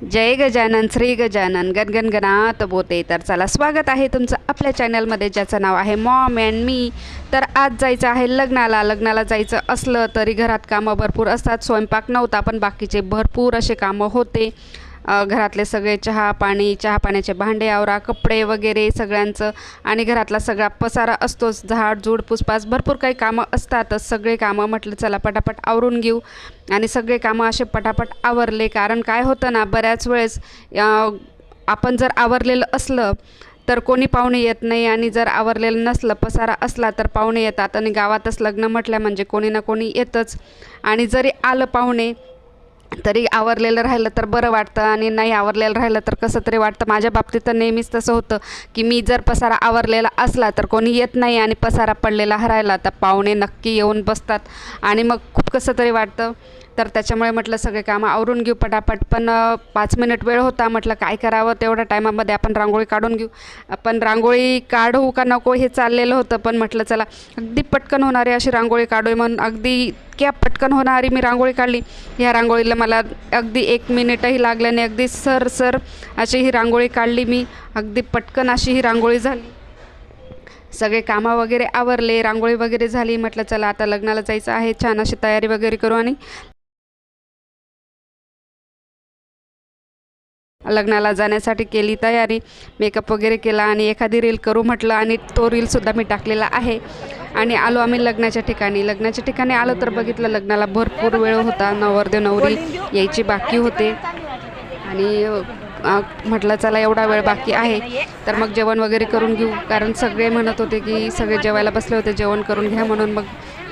जय गजानन श्री गजानन गणगणगणात बोते। तर चला, स्वागत आहे तुमचं आपल्या चॅनलमध्ये ज्याचं नाव आहे मॉम अँड मी। तर आज जायचं आहे लग्नाला जायचं असलं तरी घरात कामं भरपूर असतात। स्वयंपाक नव्हता पण बाकीचे भरपूर असे कामं होते। घरातले सगळे चहा पाण्याचे भांडे आवरा, कपडे वगैरे सगळ्यांचं, आणि घरातला सगळा पसारा असतोच, झाडझूड पुसपास भरपूर काही कामं असतातच। सगळे कामं म्हटलं चला पटापट आवरून घेऊ, आणि सगळे कामं असे पटापट आवरले। कारण काय होतं ना, बऱ्याच वेळेस आपण जर आवरलेलं असलं तर कोणी पाहुणे येत नाही, आणि जर आवरलेलं नसलं, पसारा असला तर पाहुणे येतात। आणि गावातच लग्न म्हटलं म्हणजे कोणी ना कोणी येतच, आणि जरी आलं पाहुणे तरी आवरलेलं राहिलं तर बरं वाटतं, आणि नाही आवरलेलं राहिलं तर कसं तरी वाटतं। माझ्या बाबतीत तर नेहमीच तसं होतं की मी जर पसारा आवरलेला असला तर कोणी येत नाही, आणि पसारा पडलेला राहिला तर पाहुणे नक्की येऊन बसतात, आणि मग खूप कसं तरी वाटतं। तर त्याच्यामुळे म्हटलं सगळे कामं आवरून घेऊ पटापट। पण 5 मिनिट वेळ होता, म्हटलं काय करावं, तेवढ्या टायमामध्ये आपण रांगोळी काढून घेऊ। आपण रांगोळी काढू का नको हे चाललेलं होतं, पण म्हटलं चला अगदी पटकन होणारी अशी रांगोळी काढू, म्हणून अगदी इतक्या पटकन होणारी मी रांगोळी काढली। ह्या रांगोळीला मला अगदी 1 मिनिटही लागलं नाही, अगदी सर अशी ही रांगोळी काढली मी। अगदी पटकन अशी ही रांगोळी झाली। सगळे कामं वगैरे आवरले, रांगोळी वगैरे झाली। म्हटलं चला आता लग्नाला जायचं आहे, छान अशी तयारी वगैरे करू, आणि लग्नाला जाण्यासाठी केली तयारी, मेकअप वगैरे केला, आणि एखादी रील करू म्हटलं, आणि तो रीलसुद्धा मी टाकलेला आहे। आणि आलो आम्ही लग्नाच्या ठिकाणी आलो तर बघितलं लग्नाला भरपूर वेळ होता, नवरदेव नवरी यायची बाकी होते। आणि म्हटलं चला एवढा वेळ बाकी आहे तर मग जेवण वगैरे करून घेऊ, कारण सगळे म्हणत होते की सगळे जेवायला बसले होते, जेवण करून घ्या म्हणून। मग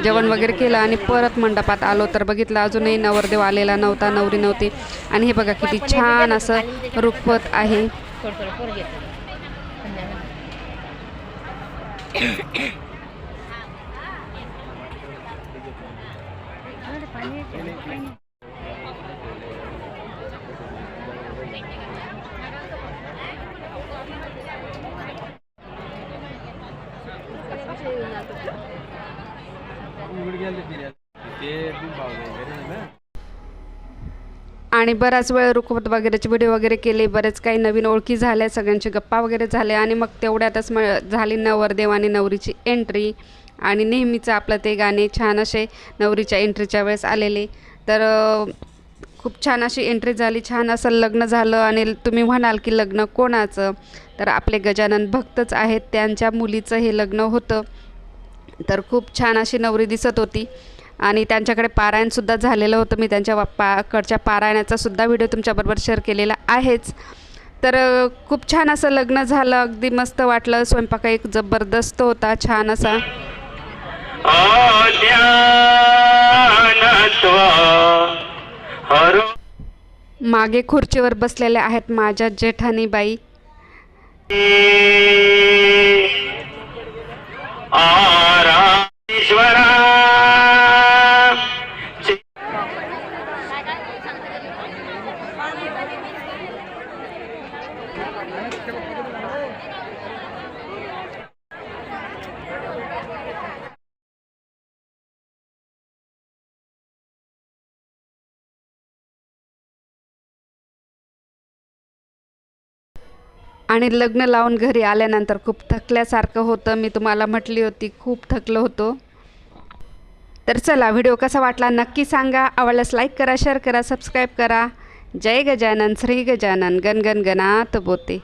जेवण वगैरे केलं आणि परत मंडपात आलो तर बघितलं अजूनही नवरदेव आलेला नव्हता, नवरी नव्हती। आणि हे बघा किती छान असं रुखवत आहे। आणि बराच वेळ रुखवत वगैरेचे व्हिडिओ वगैरे केले, बरेच काही नवीन ओळखी झाल्या, सगळ्यांची गप्पा वगैरे झाल्या। आणि मग तेवढ्यातच झाली नवरदेव आणि नवरीची एंट्री, आणि नेहमीचं आपलं ते गाणे छान असे नवरीच्या एंट्रीच्या वेळेस आलेले। तर खूप छान अशी एंट्री झाली, छान असं लग्न झालं। आणि तुम्ही म्हणाल की लग्न कोणाचं, तर आपले गजानन भक्तच आहेत, त्यांच्या मुलीचं हे लग्न होतं। तर खूप छान अशी नवरी दिसत होती, आणि त्यांच्याकडे पारायणसुद्धा झालेलं होतं। मी त्यांच्या कडच्या पारायणाचा सुद्धा व्हिडिओ तुमच्याबरोबर शेअर केलेला आहेच। तर खूप छान असं लग्न झालं, अगदी मस्त वाटलं। स्वयंपाक एक जबरदस्त होता, छान असा। मागे खुर्चीवर बसलेल्या आहेत माझ्या जेठानी बाई। आणि लग्न लावून घरी आल्यानंतर खूप थकल्यासारखं होतं, मी तुम्हाला म्हटली होती खूप थकलो होतो। तर चला, व्हिडिओ कसा वाटला नक्की सांगा, आवडल्यास लाईक करा, शेअर करा, सबस्क्राईब करा। जय गजानन श्री गजानन गणगणगणात बोते।